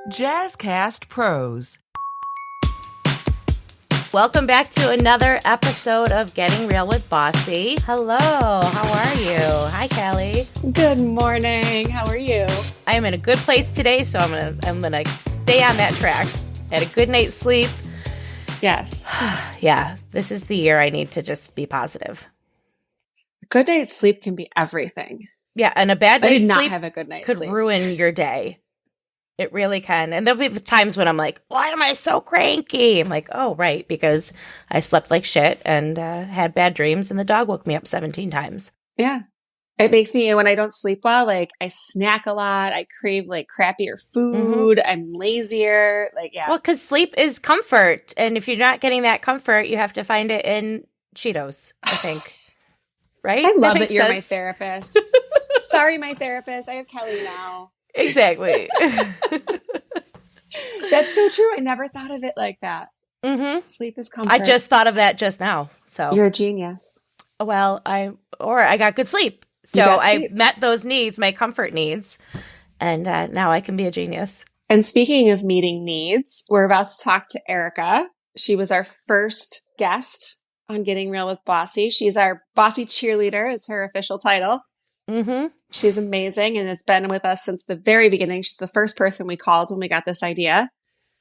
Jazzcast Pros. Welcome back to another episode of Getting Real with Bossy. Hello, how are you? Hi, Kelly. Good morning. How are you? I am in a good place today, so I'm gonna stay on that track. Had a good night's sleep. Yes. Yeah, this is the year I need to just be positive. A good night's sleep can be everything. Yeah, and a bad I night's did not sleep have a good night's could sleep. ruin your day. It really can. And there'll be times when I'm like, why am I so cranky? I'm like, oh, right, because I slept like shit and had bad dreams and the dog woke me up 17 times. Yeah. It makes me, when I don't sleep well, like I snack a lot. I crave like crappier food. I'm lazier. Like, yeah. Well, because sleep is comfort. And if you're not getting that comfort, you have to find it in Cheetos, I think. Right? I love that makes you're my sense. therapist. Sorry, my therapist. I have Kelly now. Exactly. That's so true. I never thought of it like that. Mm-hmm. Sleep is comfort. I just thought of that just now. So You're a genius. well, I got good sleep. So I met those needs, my comfort needs. And now I can be a genius. And speaking of meeting needs, we're about to talk to Erika. She was our first guest on Getting Real with Bossy. She's our Bossy cheerleader is her official title. Mm-hmm. She's amazing and has been with us since the very beginning. She's the first person we called when we got this idea.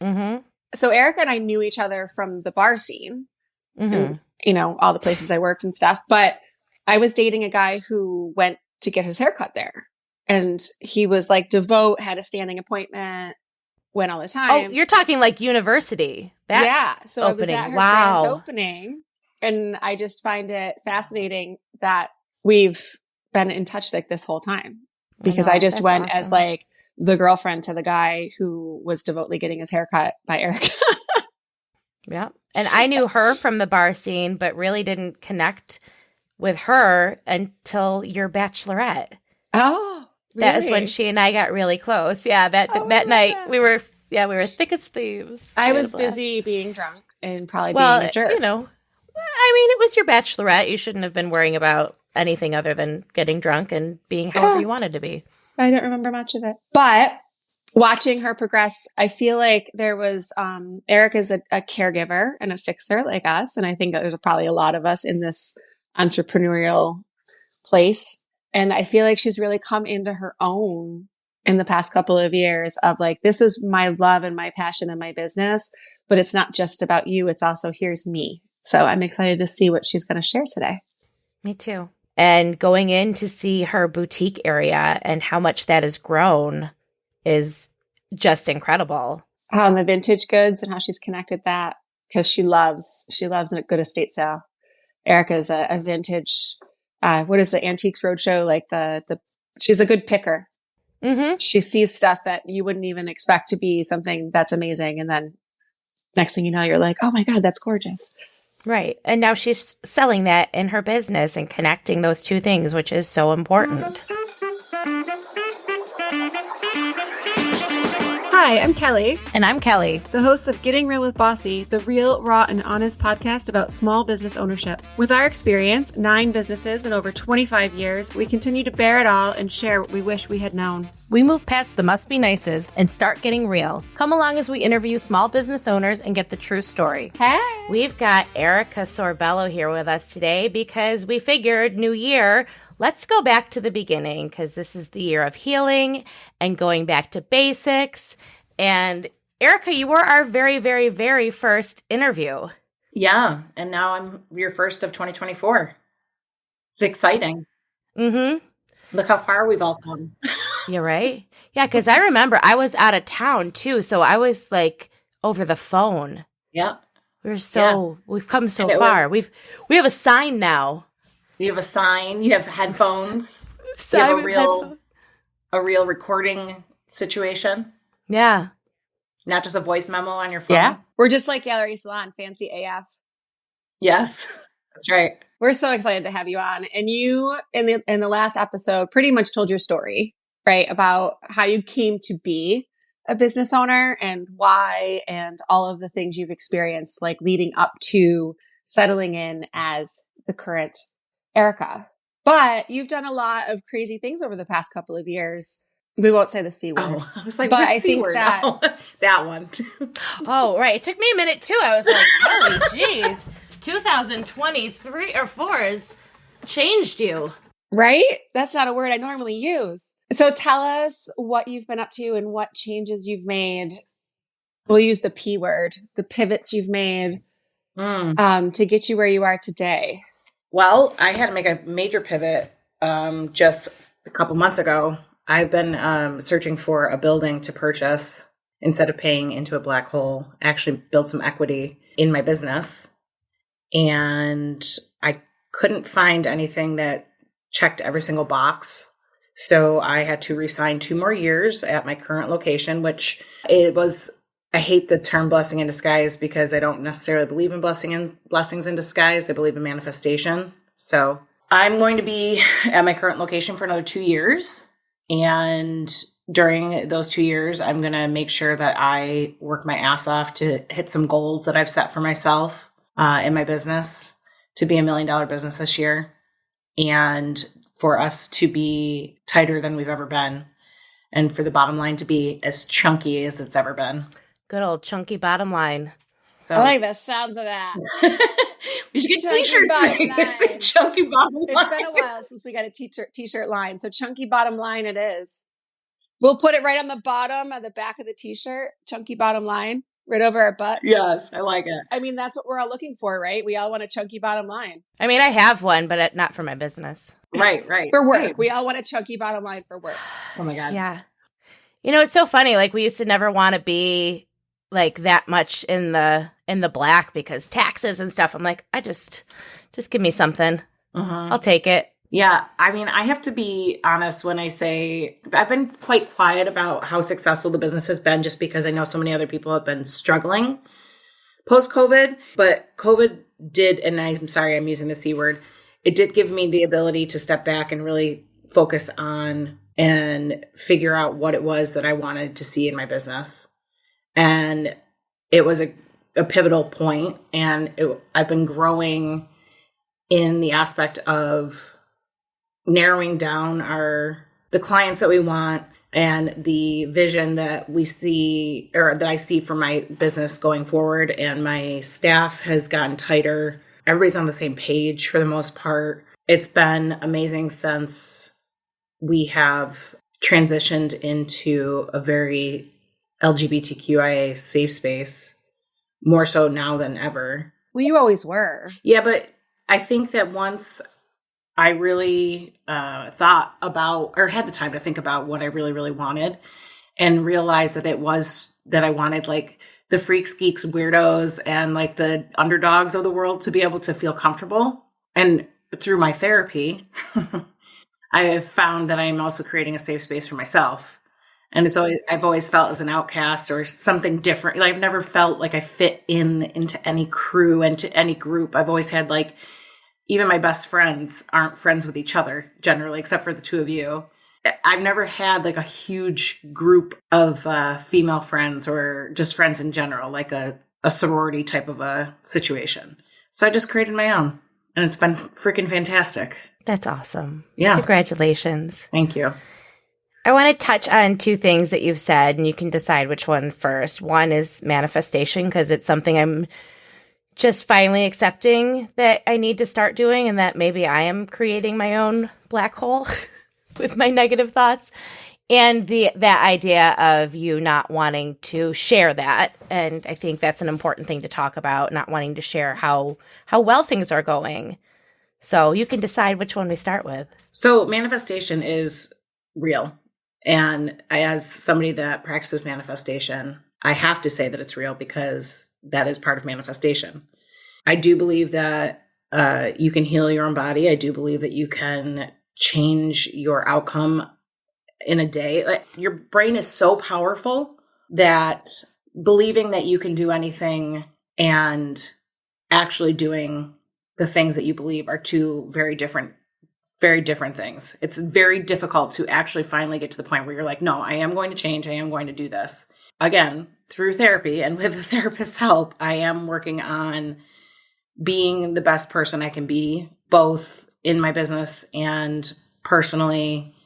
Mm-hmm. So Erika and I knew each other from the bar scene, Mm-hmm. and, you know, all the places I worked and stuff. But I was dating a guy who went to get his haircut there. And he was like devote, had a standing appointment, went all the time. Oh, you're talking like university. Yeah. So opening. I was at her Wow. grand opening. And I just find it fascinating that we've been in touch like this whole time. Because I just went awesome. as like the girlfriend to the guy who was devoutly getting his haircut by Erika. Yeah. And I knew her from the bar scene, but really didn't connect with her until your bachelorette. Oh, really? That is when she and I got really close. Yeah, that night that. we were thick as thieves. I was Beautiful. busy being drunk and probably Well, being a jerk. you know, I mean, it was your bachelorette. You shouldn't have been worrying about anything other than getting drunk and being however you wanted to be. I don't remember much of it. But watching her progress, I feel like there was, Erika's a caregiver and a fixer like us. And I think there's probably a lot of us in this entrepreneurial place. And I feel like she's really come into her own in the past couple of years of like, this is my love and my passion and my business, but it's not just about you. It's also, here's me. So I'm excited to see what she's going to share today. Me too. And going in to see her boutique area and how much that has grown is just incredible. And the vintage goods and how she's connected that because she loves a good estate sale. Erika's a vintage, what is the Antiques Roadshow? Like she's a good picker. Mm-hmm. She sees stuff that you wouldn't even expect to be something that's amazing. And then next thing you know, you're like, oh my God, that's gorgeous. Right. And now she's selling that in her business and connecting those two things, which is so important. Hi, I'm Kelly. And I'm Kelly. The host of Getting Real with Bossy, the real, raw, and honest podcast about small business ownership. With our experience, 9 businesses and over 25 years, we continue to bear it all and share what we wish we had known. We move past the must be nices and start getting real. Come along as we interview small business owners and get the true story. Hey! We've got Erika Sorbello here with us today because we figured new year, let's go back to the beginning because this is the year of healing and going back to basics. And Erika, you were our very, very, very first interview. Yeah. And now I'm your first of 2024. It's exciting. Mm-hmm. Look how far we've all come. You're right. Yeah, because I remember I was out of town too. So I was like over the phone. Yeah. We've come so far. We have a sign now. You have a sign, you have headphones, you Sign have with a real recording situation. Yeah. Not just a voice memo on your phone. Yeah. We're just like Gallery Salon, fancy AF. Yes, that's right. We're so excited to have you on. And you, in the last episode, pretty much told your story, right? About how you came to be a business owner and why and all of the things you've experienced, like leading up to settling in as the current Erika. But you've done a lot of crazy things over the past couple of years We won't say the C word. Oh, I was like, but what I C think word? that Oh, that one. Oh, right. It took me a minute too. I was like, Kelly, geez, 2023 or 4 has changed you. right? That's not a word I normally use. So tell us what you've been up to and what changes you've made. We'll use the P word, the pivots you've made to get you where you are today. Well, I had to make a major pivot just a couple months ago. I've been searching for a building to purchase instead of paying into a black hole, actually build some equity in my business. And I couldn't find anything that checked every single box. So I had to resign 2 more years at my current location, which it was, I hate the term blessing in disguise because I don't necessarily believe in blessings in disguise. I believe in manifestation. So I'm going to be at my current location for another 2 years. And during those 2 years, I'm going to make sure that I work my ass off to hit some goals that I've set for myself in my business, to be $1 million business this year, and for us to be tighter than we've ever been, and for the bottom line to be as chunky as it's ever been. Good old chunky bottom line. So I like the sounds of that. we should get Chunky t-shirts bottom made. It's line. a chunky bottom line. It's been a while since we got a t-shirt line. So chunky bottom line it is. We'll put it right on the bottom of the back of the t-shirt, chunky bottom line, right over our butts. Yes, I like it. I mean, that's what we're all looking for, right? We all want a chunky bottom line. I mean, I have one, but not for my business. Right. For work. Right. We all want a chunky bottom line for work. Oh my God. Yeah. You know, it's so funny. Like, we used to never want to be like that much in the black because taxes and stuff. I'm like, just give me something. I'll take it. Yeah. I mean, I have to be honest when I say I've been quite quiet about how successful the business has been, just because I know so many other people have been struggling post-COVID. But COVID did, and I'm sorry, I'm using the C word, it did give me the ability to step back and really focus on and figure out what it was that I wanted to see in my business. And it was a pivotal point. And I've been growing in the aspect of narrowing down the clients that we want and the vision that we see, or that I see for my business going forward. And my staff has gotten tighter. Everybody's on the same page for the most part. It's been amazing since we have transitioned into a very LGBTQIA safe space, more so now than ever. Well, you always were. Yeah, but I think that once I really thought about, or had the time to think about what I really, really wanted, and realized that it was that I wanted like the freaks, geeks, weirdos, and like the underdogs of the world to be able to feel comfortable. And through my therapy, I have found that I'm also creating a safe space for myself. And I've always felt as an outcast or something different. Like, I've never felt like I fit into any crew and to any group. I've always had like, even my best friends aren't friends with each other generally, except for the two of you. I've never had like a huge group of female friends or just friends in general, like a sorority type of a situation. So I just created my own, and it's been freaking fantastic. That's awesome. Yeah. Congratulations. Thank you. I want to touch on 2 things that you've said, and you can decide which one first. One is manifestation, because it's something I'm just finally accepting that I need to start doing, and that maybe I am creating my own black hole with my negative thoughts. And that idea of you not wanting to share that. And I think that's an important thing to talk about, not wanting to share how well things are going. So you can decide which one we start with. So manifestation is real. And as somebody that practices manifestation, I have to say that it's real because that is part of manifestation. I do believe that you can heal your own body. I do believe that you can change your outcome in a day. Like, your brain is so powerful that believing that you can do anything and actually doing the things that you believe are two very different things. It's very difficult to actually finally get to the point where you're like, no, I am going to change. I am going to do this. Again, through therapy and with the therapist's help, I am working on being the best person I can be, both in my business and personally,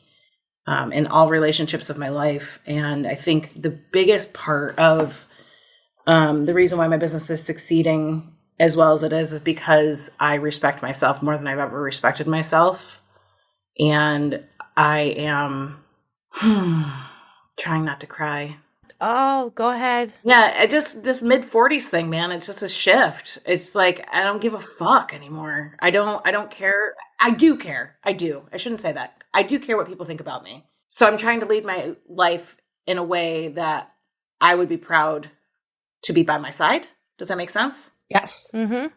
in all relationships of my life. And I think the biggest part of the reason why my business is succeeding as well as it is because I respect myself more than I've ever respected myself. And I am trying not to cry. Oh, go ahead. Yeah, this mid-40s thing, man, it's just a shift. It's like I don't give a fuck anymore. I don't care. I do care. I do. I shouldn't say that. I do care what people think about me. So I'm trying to lead my life in a way that I would be proud to be by my side. Does that make sense? Yes. Mm-hmm.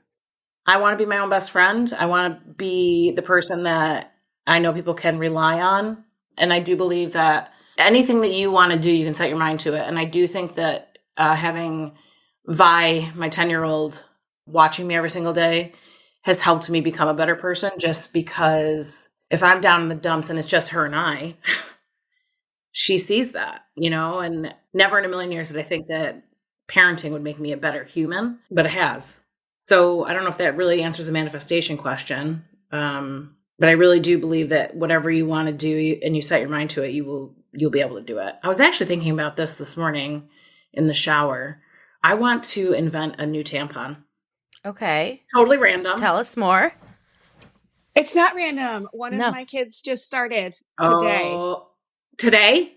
I want to be my own best friend. I want to be the person that I know people can rely on. And I do believe that anything that you want to do, you can set your mind to it. And I do think that having Vi, my 10-year-old, watching me every single day has helped me become a better person, just because if I'm down in the dumps and it's just her and I, she sees that, and never in a million years did I think that parenting would make me a better human, but it has. So I don't know if that really answers the manifestation question. But I really do believe that whatever you want to do and you set your mind to it, you'll be able to do it. I was actually thinking about this morning in the shower. I want to invent a new tampon. Okay. Totally random. Tell us more. It's not random. One of my kids just started today. Oh, today?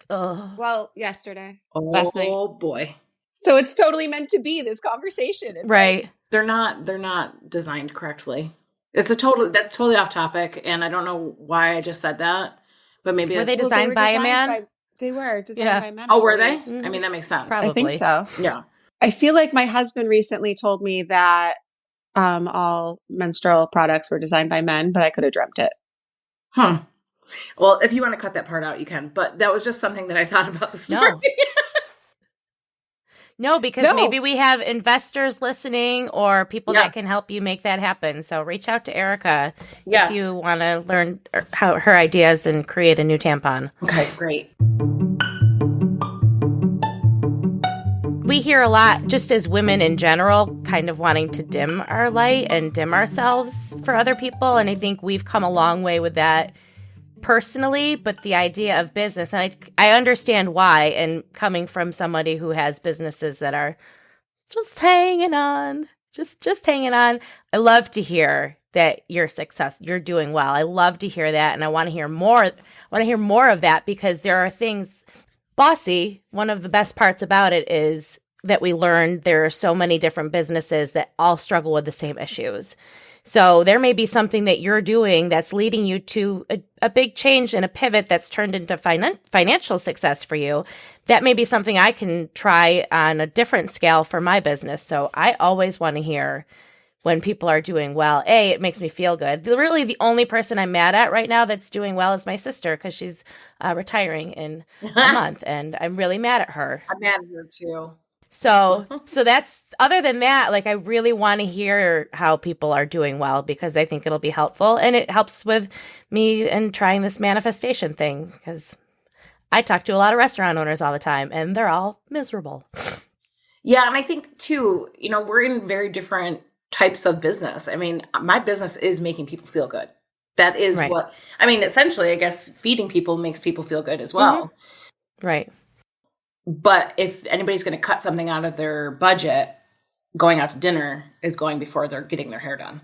Oh. Well, yesterday. Oh, last night. Boy. So it's totally meant to be this conversation. It's right. Like, they're not designed correctly. That's totally off topic, and I don't know why I just said that, but maybe were they designed by a man? They were designed by men. Oh, were they? Mm-hmm. I mean, that makes sense. Probably. I think so. Yeah. I feel like my husband recently told me that all menstrual products were designed by men, but I could have dreamt it. Well, if you want to cut that part out, you can. But that was just something that I thought about this morning. No, because maybe we have investors listening or people that can help you make that happen. So reach out to Erika if you want to learn how her ideas and create a new tampon. Okay, great. We hear a lot, just as women in general, kind of wanting to dim our light and dim ourselves for other people. And I think we've come a long way with that personally, but the idea of business, and I understand why, and coming from somebody who has businesses that are just hanging on, just hanging on. I love to hear that you're doing well. I love to hear that, and I want to hear more. I want to hear more of that, because there are things, Bossy, one of the best parts about it is that we learned there are so many different businesses that all struggle with the same issues. So there may be something that you're doing that's leading you to a big change and a pivot that's turned into financial success for you. That may be something I can try on a different scale for my business. So I always want to hear when people are doing well. It makes me feel good. Really, the only person I'm mad at right now that's doing well is my sister, because she's retiring in a month, and I'm really mad at her. I'm mad at her too. So that's, other than that, like, I really want to hear how people are doing well, because I think it'll be helpful, and it helps with me in trying this manifestation thing, because I talk to a lot of restaurant owners all the time and they're all miserable. Yeah. And I think too, we're in very different types of business. I mean, my business is making people feel good. That is what, essentially, I guess feeding people makes people feel good as well. Mm-hmm. Right. But if anybody's going to cut something out of their budget, going out to dinner is going before they're getting their hair done.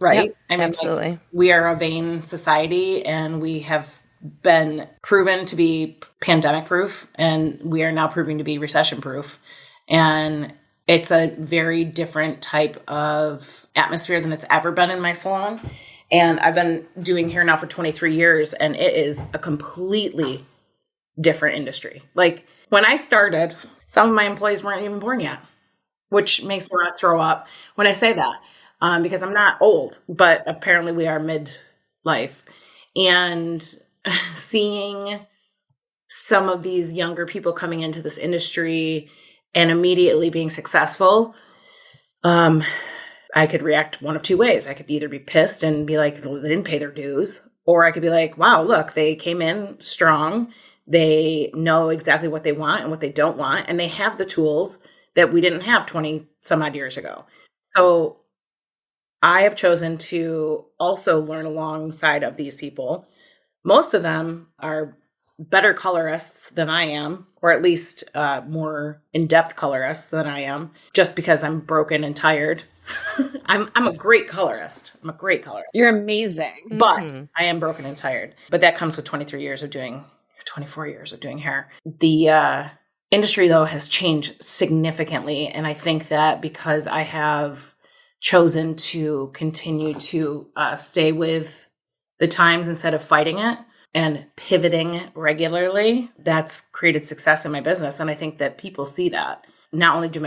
Right? Yep, absolutely. Like, we are a vain society, and we have been proven to be pandemic proof, and we are now proving to be recession proof. And it's a very different type of atmosphere than it's ever been in my salon. And I've been doing hair now for 23 years, and it is a completely different industry. Like, when I started, some of my employees weren't even born yet, which makes me want to throw up when I say that, because I'm not old, but apparently we are midlife. And seeing some of these younger people coming into this industry and immediately being successful, I could react one of two ways. I could either be pissed and be like, well, they didn't pay their dues, or I could be like, wow, look, they came in strong. They know exactly what they want and what they don't want, and they have the tools that we didn't have 20 some odd years ago. So I have chosen to also learn alongside of these people. most of them are better colorists than I am, or at least more in-depth colorists than I am, just because I'm broken and tired. I'm a great colorist. I'm a great colorist. You're amazing. But I am broken and tired. But that comes with 24 years of doing hair. The industry, though, has changed significantly. And I think that because I have chosen to continue to stay with the times instead of fighting it and pivoting regularly, that's created success in my business. And I think that people see that. Not only does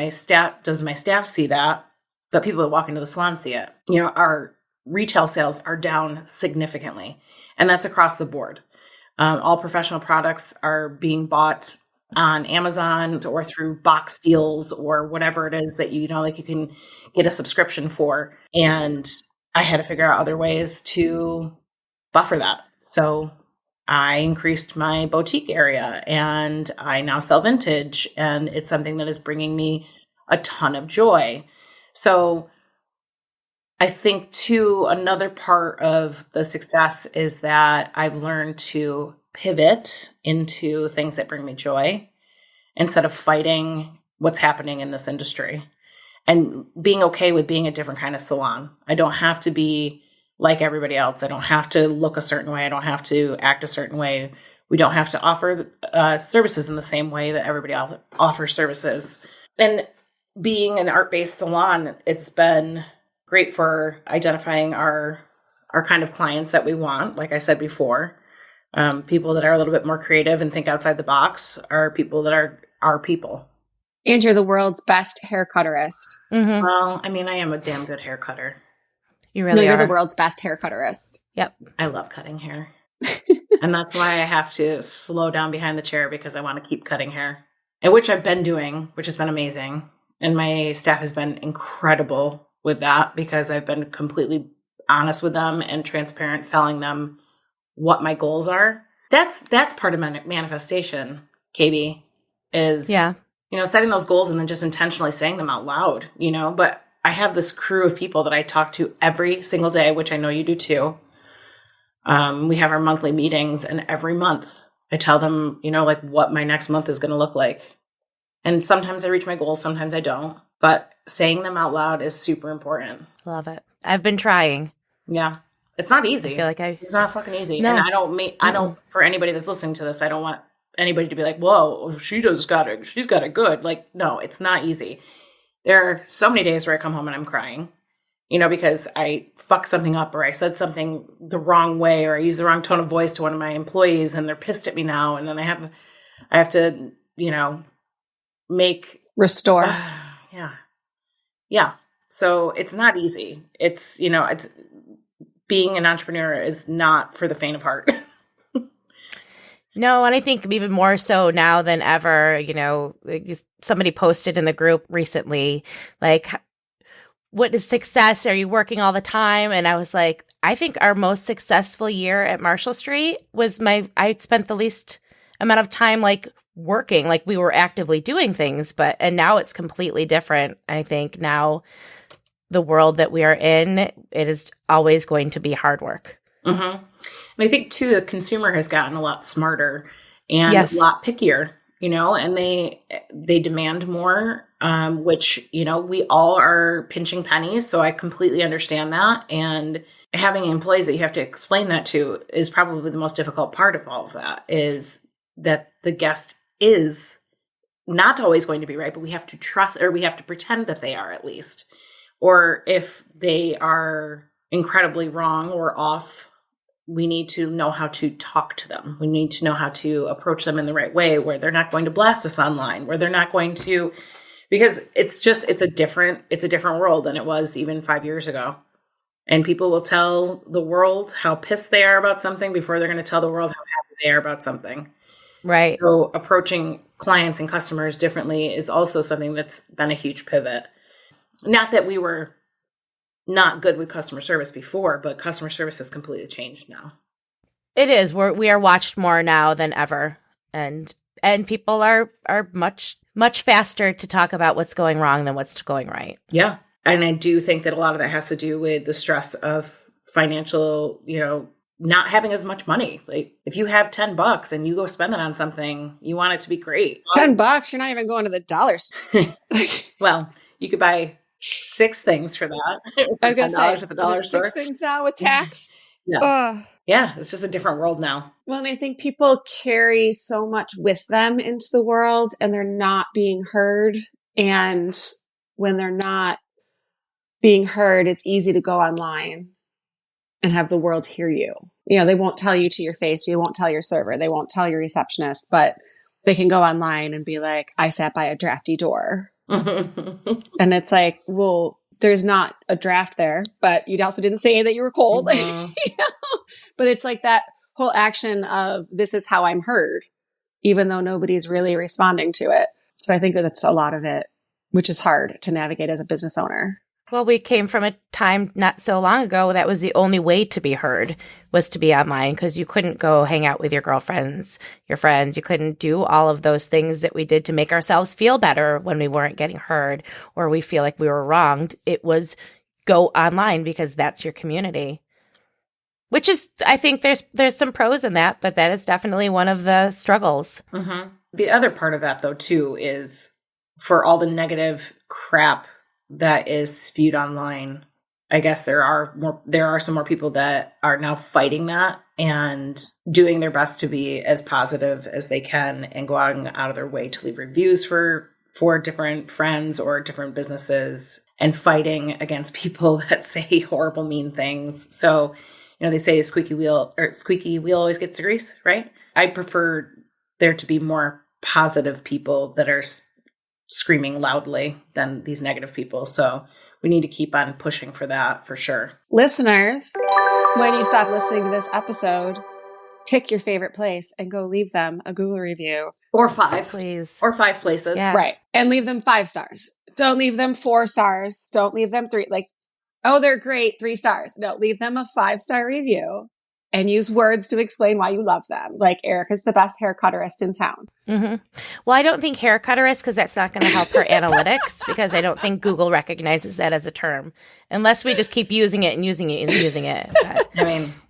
my staff see that, but people that walk into the salon see it. You know, our retail sales are down significantly, and that's across the board. All professional products are being bought on Amazon or through box deals or whatever it is that you can get a subscription for. And I had to figure out other ways to buffer that. So I increased my boutique area, and I now sell vintage, and it's something that is bringing me a ton of joy. So I think too, another part of the success is that I've learned to pivot into things that bring me joy instead of fighting what's happening in this industry, and being okay with being a different kind of salon. I don't have to be like everybody else. I don't have to look a certain way. I don't have to act a certain way. We don't have to offer services in the same way that everybody else offers services. And being an art-based salon, it's been great for identifying our kind of clients that we want. Like I said before, people that are a little bit more creative and think outside the box are people that are our people. And you're the world's best hair cutterist. Mm-hmm. Well, I mean, I am a damn good hair cutter. You really you're are. the world's best hair cutterist. Yep. I love cutting hair. And that's why I have to slow down behind the chair, because I want to keep cutting hair, and which I've been doing, which has been amazing. And my staff has been incredible with that, because I've been completely honest with them and transparent, telling them what my goals are. That's part of manifestation, KB, is, setting those goals and then just intentionally saying them out loud, but I have this crew of people that I talk to every single day, which I know you do too. We have our monthly meetings, and every month I tell them, what my next month is going to look like. And sometimes I reach my goals, sometimes I don't. But saying them out loud is super important. Love it. I've been trying. Yeah. It's not easy. I feel like it's not fucking easy. No. And I don't, for anybody that's listening to this, I don't want anybody to be like, whoa, she's got it good. Like, no, it's not easy. There are so many days where I come home and I'm crying, because I fucked something up, or I said something the wrong way, or I used the wrong tone of voice to one of my employees and they're pissed at me now. And then I have to, restore. Yeah. So it's not easy. It's being an entrepreneur is not for the faint of heart. No, and I think even more so now than ever, somebody posted in the group recently, like, what is success? Are you working all the time? And I was like, I think our most successful year at Marshall Street was I spent the least amount of time like working, like we were actively doing things, and now it's completely different. I think now the world that we are in, it is always going to be hard work. Mm-hmm. And I think too, the consumer has gotten a lot smarter and a lot pickier, and they demand more, which, we all are pinching pennies. So I completely understand that. And having employees that you have to explain that to is probably the most difficult part of all of that, is that the guest is not always going to be right, but we have to trust, or we have to pretend that they are at least. Or if they are incredibly wrong or off, we need to know how to talk to them. We need to know how to approach them in the right way, where they're not going to blast us online, where they're not going to, because it's a different world than it was even 5 years ago. And people will tell the world how pissed they are about something before they're going to tell the world how happy they are about something. Right. So approaching clients and customers differently is also something that's been a huge pivot. Not that we were not good with customer service before, but customer service has completely changed now. It is. We are watched more now than ever, and people are much faster to talk about what's going wrong than what's going right. Yeah, and I do think that a lot of that has to do with the stress of financial, not having as much money. Like if you have $10 and you go spend it on something, you want it to be great. $10, you're not even going to the dollars. Well, you could buy 6 things for that. I was going to say, at the dollar store. 6 things now with tax? Yeah. Yeah, it's just a different world now. Well, and I think people carry so much with them into the world and they're not being heard. And when they're not being heard, it's easy to go online and have the world hear you. You know, they won't tell you to your face. You won't tell your server. They won't tell your receptionist, but they can go online and be like, I sat by a drafty door. And it's like, well, there's not a draft there, but you also didn't say that you were cold. Mm-hmm. You know? But it's like that whole action of this is how I'm heard, even though nobody's really responding to it. So I think that that's a lot of it, which is hard to navigate as a business owner. Well, we came from a time not so long ago that was the only way to be heard was to be online because you couldn't go hang out with your girlfriends, your friends. You couldn't do all of those things that we did to make ourselves feel better when we weren't getting heard or we feel like we were wronged. It was go online because that's your community, which is, I think there's some pros in that, but that is definitely one of the struggles. Mm-hmm. The other part of that, though, too, is for all the negative crap that is spewed online, I guess there are some more people that are now fighting that and doing their best to be as positive as they can and going out of their way to leave reviews for different friends or different businesses and fighting against people that say horrible, mean things. So, you know, they say a squeaky wheel always gets the grease, right? I prefer there to be more positive people that are screaming loudly than these negative people. So we need to keep on pushing for that for sure. Listeners, when you stop listening to this episode, pick your favorite place and go leave them a Google review. Or 5. Please. Or 5 places. Yeah. Right. And leave them 5 stars. Don't leave them 4 stars. Don't leave them 3. Like, oh, they're great, 3 stars. No, leave them a 5-star review and use words to explain why you love them. Like, Erika's the best hair cutterist in town. Mm-hmm. Well, I don't think hair cutterist because that's not going to help her analytics because I don't think Google recognizes that as a term unless we just keep using it and using it and using it. But.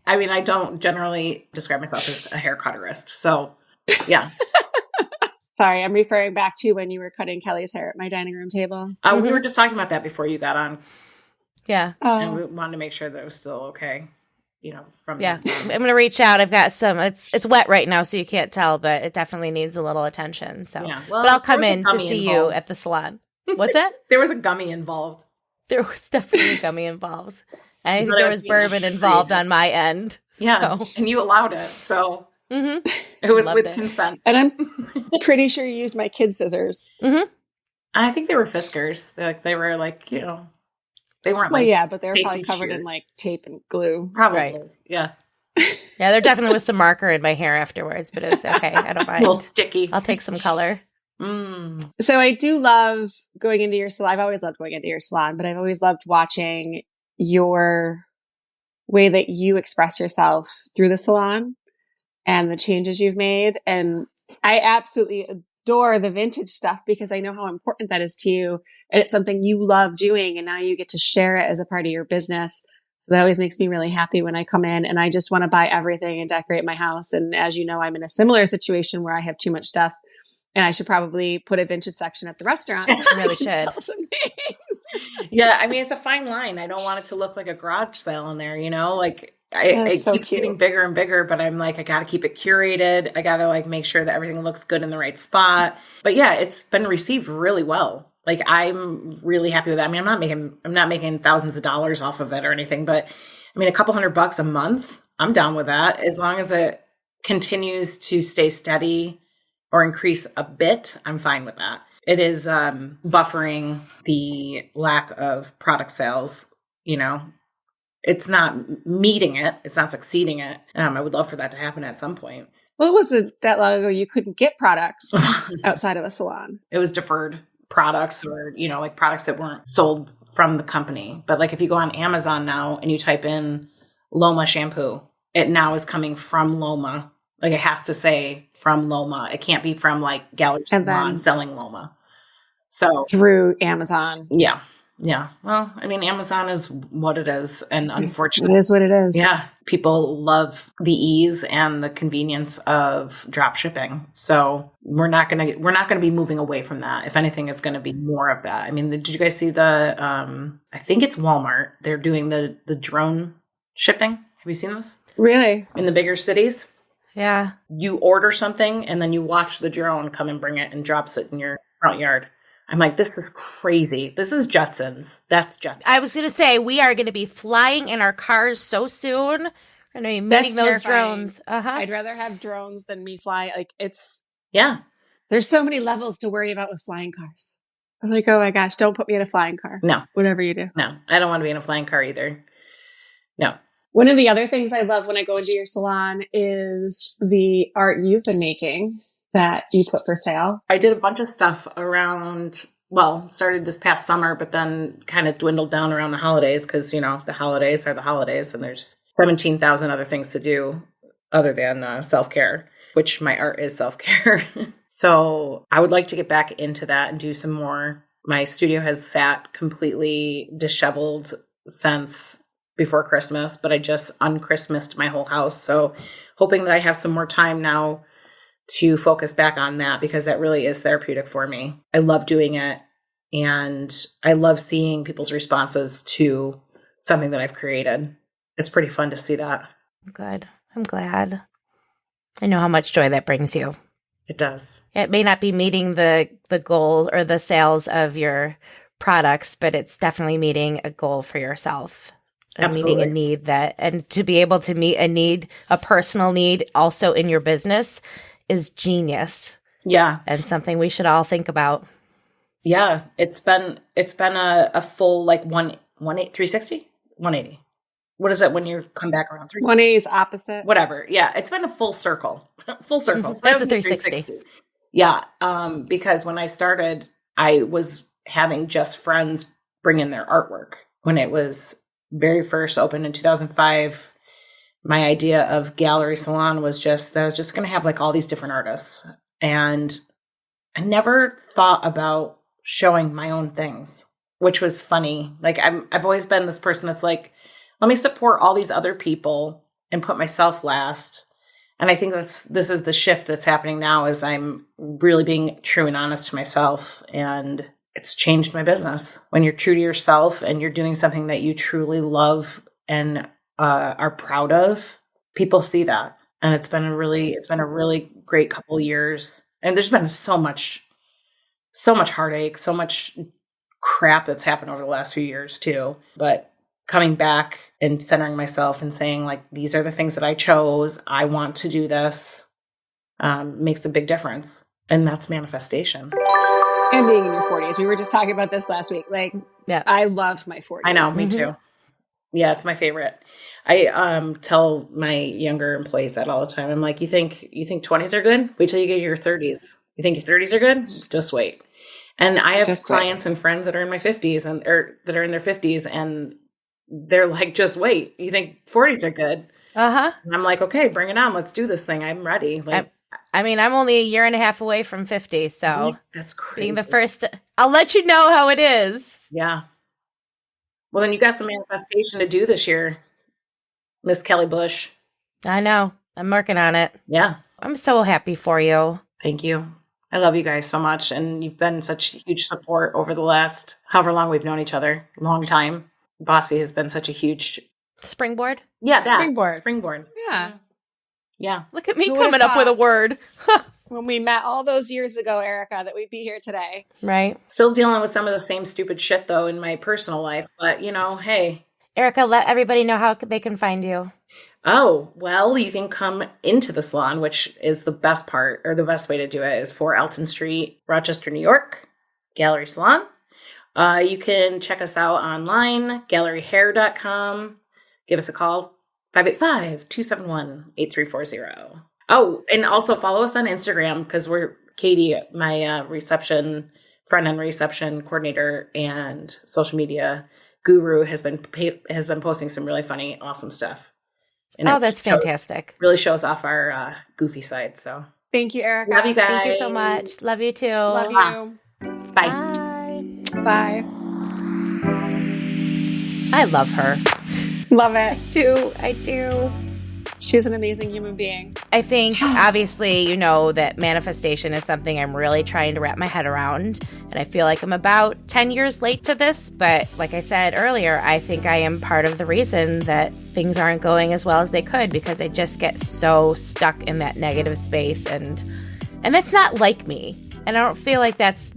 I mean, I don't generally describe myself as a hair cutterist. So, yeah. Sorry, I'm referring back to when you were cutting Kelly's hair at my dining room table. We were just talking about that before you got on. Yeah. And we wanted to make sure that it was still okay. You know, from I'm going to reach out. I've got some. It's wet right now, so you can't tell, but it definitely needs a little attention. So, yeah. Well, but I'll come in to see involved. you at the salon. What's that? There was a gummy involved. There was definitely a gummy involved. And I think there was bourbon involved on my end. Yeah, so. And you allowed it, so it was with consent. And I'm pretty sure you used my kid scissors. Mm-hmm. I think they were Fiskars. They were like, you know. They weren't well, like yeah, but they were probably covered in like tape and glue. Probably, right. Yeah. Yeah, there definitely was some marker in my hair afterwards, but it was okay. I don't mind. A little sticky. I'll take some color. So I do love going into your salon. I've always loved going into your salon, but I've always loved watching your way that you express yourself through the salon and the changes you've made. And I absolutely adore the vintage stuff because I know how important that is to you. And it's something you love doing. And now you get to share it as a part of your business. So that always makes me really happy when I come in and I just want to buy everything and decorate my house. And as you know, I'm in a similar situation where I have too much stuff and I should probably put a vintage section at the restaurant. So I really should. Yeah. I mean, it's a fine line. I don't want it to look like a garage sale in there, you know, like it so keeps cute. getting bigger and bigger, but I'm like, I got to keep it curated. I got to like make sure that everything looks good in the right spot. But yeah, it's been received really well. Like, I'm really happy with that. I mean, I'm not making thousands of dollars off of it or anything, but I mean, a couple $100 a month, I'm down with that. As long as it continues to stay steady or increase a bit, I'm fine with that. It is buffering the lack of product sales, you know. It's not meeting it. It's not succeeding it. I would love for that to happen at some point. Well, it wasn't that long ago you couldn't get products outside of a salon. It was deferred products or, you know, like products that weren't sold from the company. But like if you go on Amazon now and you type in Loma shampoo, it now is coming from Loma. Like it has to say from Loma. It can't be from like Gallery Salon selling Loma. So through Amazon. Yeah. Yeah. Well, I mean, Amazon is what it is. And unfortunately, It is what it is. yeah, people love the ease and the convenience of drop shipping. So we're not going to be moving away from that. If anything, it's going to be more of that. I mean, did you guys see I think it's Walmart. They're doing the drone shipping. Have you seen this? Really? In the bigger cities? Yeah. You order something and then you watch the drone come and bring it and drops it in your front yard. I'm like, this is crazy. This is Jetsons. That's Jetsons. I was going to say, we are going to be flying in our cars so soon. We're going to be meeting those drones. I'd rather have drones than me fly. Like, Yeah. There's so many levels to worry about with flying cars. I'm like, oh my gosh, don't put me in a flying car. No. Whatever you do. No, I don't want to be in a flying car either. No. One of the other things I love when I go into your salon is the art you've been making that you put for sale. I did a bunch of stuff started this past summer, but then kind of dwindled down around the holidays because, the holidays are the holidays and there's 17,000 other things to do other than self-care, which my art is self-care. So I would like to get back into that and do some more. My studio has sat completely disheveled since before Christmas, but I just unchristmased my whole house. So hoping that I have some more time now to focus back on that because that really is therapeutic for me. I love doing it and I love seeing people's responses to something that I've created. It's pretty fun to see that. Good. I'm glad. I know how much joy that brings you. It does. It may not be meeting the goals or the sales of your products, but it's definitely meeting a goal for yourself. Absolutely. Meeting a need and to be able to meet a personal need also in your business is genius. Yeah. And something we should all think about. Yeah. It's been a full 360? 180. What is it when you come back around? 180 is opposite. Whatever. Yeah. It's been a full circle. Full circle. So that's a 360. Yeah. Because when I started, I was having just friends bring in their artwork. When it was very first opened in 2005, my idea of Gallery Salon was that I was just going to have all these different artists. And I never thought about showing my own things, which was funny. I've always been this person that's let me support all these other people and put myself last. And I think this is the shift that's happening now is I'm really being true and honest to myself. And it's changed my business. When you're true to yourself and you're doing something that you truly love and are proud of, people see that. And it's been a really great couple of years. And there's been so much heartache, so much crap that's happened over the last few years too. But coming back and centering myself and saying these are the things that I chose. I want to do this, makes a big difference. And that's manifestation. And being in your 40s. We were just talking about this last week. Yeah. I love my 40s. I know, me too. Yeah, it's my favorite. I tell my younger employees that all the time. I'm like, you think 20s are good? Wait till you get to your 30s. You think your 30s are good? Just wait. And I have clients and friends that are in my 50s or that are in their 50s and they're like, just wait. You think 40s are good? Uh-huh. And I'm like, okay, bring it on. Let's do this thing. I'm ready. I'm only a year and a half away from 50, so that's crazy. Being the first, I'll let you know how it is. Yeah. Well, then you got some manifestation to do this year, Miss Kelly Bush. I know. I'm working on it. Yeah. I'm so happy for you. Thank you. I love you guys so much. And you've been such huge support over the last however long we've known each other. Long time. Bossy has been such a huge springboard. Yeah, springboard. Yeah. Yeah. Look at me coming up with a word. When we met all those years ago, Erika, that we'd be here today. Right. Still dealing with some of the same stupid shit, though, in my personal life. But, hey. Erika, let everybody know how they can find you. Oh, well, you can come into the salon, which is the best part, or the best way to do it is 4 Alton Street, Rochester, New York, Gallery Salon. You can check us out online, galleryhair.com. Give us a call, 585-271-8340. Oh, and also follow us on Instagram because we're Katie, my front-end reception coordinator and social media guru has been posting some really funny, awesome stuff. And that's fantastic. Really shows off our goofy side. So thank you, Erika. Love you guys. Thank you so much. Love you too. Love you. Bye. Bye. Bye. I love her. Love it. I do. She's an amazing human being. I think, obviously, you know that manifestation is something I'm really trying to wrap my head around. And I feel like I'm about 10 years late to this. But like I said earlier, I think I am part of the reason that things aren't going as well as they could, because I just get so stuck in that negative space. And that's not like me. And I don't feel like that's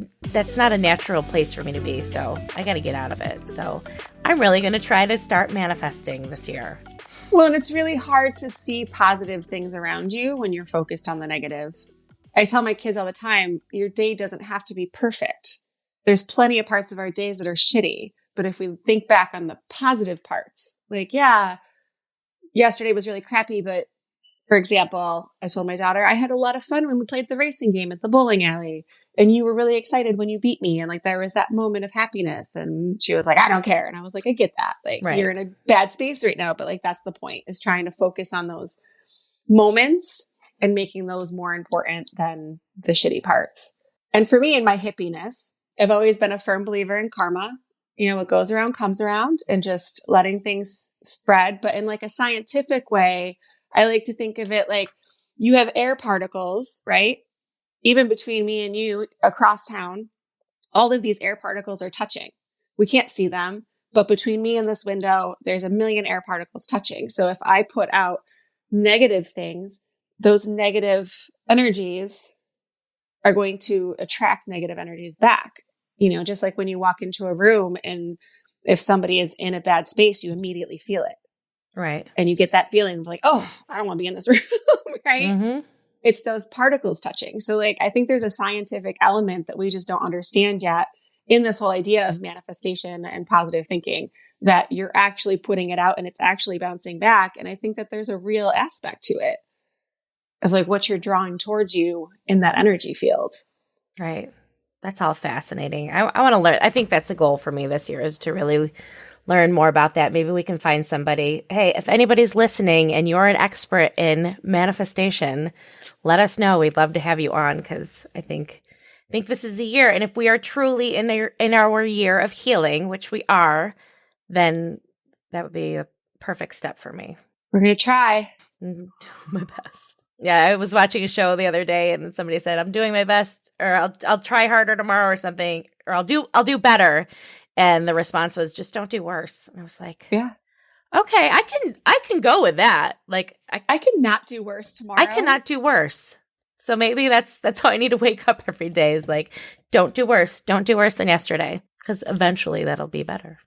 not a natural place for me to be. So I got to get out of it. So I'm really going to try to start manifesting this year. Well, and it's really hard to see positive things around you when you're focused on the negative. I tell my kids all the time, your day doesn't have to be perfect. There's plenty of parts of our days that are shitty. But if we think back on the positive parts, like, yeah, yesterday was really crappy. But for example, I told my daughter, I had a lot of fun when we played the racing game at the bowling alley. And you were really excited when you beat me. And like, there was that moment of happiness. And she was like, I don't care. And I was like, I get that. Like, You're in a bad space right now. But like, that's the point, is trying to focus on those moments and making those more important than the shitty parts. And for me, in my hippiness, I've always been a firm believer in karma. You know, what goes around comes around, and just letting things spread. But in like a scientific way, I like to think of it like you have air particles, right? Even between me and you across town, all of these air particles are touching. We can't see them, but between me and this window, there's a million air particles touching. So if I put out negative things, those negative energies are going to attract negative energies back. You know, just like when you walk into a room and if somebody is in a bad space, you immediately feel it. Right. And you get that feeling of like, oh, I don't want to be in this room. Right. Mm-hmm. It's those particles touching. So like, I think there's a scientific element that we just don't understand yet in this whole idea of manifestation and positive thinking, that you're actually putting it out and it's actually bouncing back. And I think that there's a real aspect to it of like what you're drawing towards you in that energy field. Right. That's all fascinating. I want to learn. I think that's a goal for me this year, is to really learn more about that. Maybe we can find somebody. Hey, if anybody's listening and you're an expert in manifestation, let us know. We'd love to have you on, because I think this is a year. And if we are truly in our year of healing, which we are, then that would be a perfect step for me. We're going to try. Do my best. Yeah, I was watching a show the other day and somebody said, I'm doing my best, or I'll try harder tomorrow or something, or I'll do better. And the response was, just don't do worse. And I was like, yeah, okay, I can go with that. Like I cannot do worse tomorrow. I cannot do worse. So maybe that's how I need to wake up every day, is like, don't do worse. Don't do worse than yesterday, because eventually that'll be better.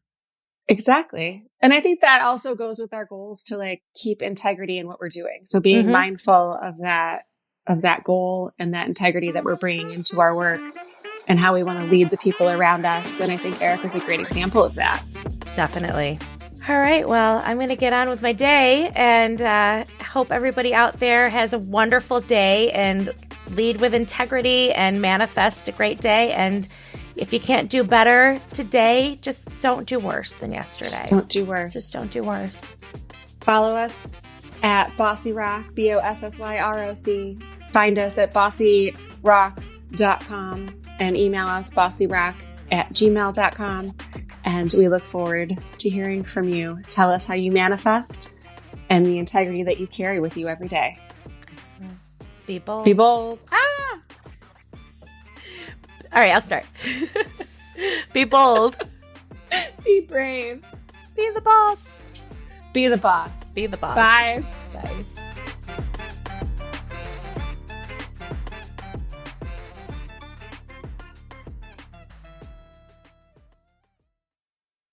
Exactly. And I think that also goes with our goals to like keep integrity in what we're doing. So being mindful of that goal and that integrity that we're bringing into our work and how we want to lead the people around us. And I think Erika's a great example of that. Definitely. All right. Well, I'm going to get on with my day, and hope everybody out there has a wonderful day and lead with integrity and manifest a great day. And if you can't do better today, just don't do worse than yesterday. Just don't do worse. Just don't do worse. Follow us at Bossy Rock, BOSSYROC. Find us at bossyrock.com and email us bossyrock@gmail.com. And we look forward to hearing from you. Tell us how you manifest and the integrity that you carry with you every day. Excellent. Be bold. Be bold. All right, I'll start. Be bold. Be brave. Be the boss. Be the boss. Be the boss. Bye. Bye.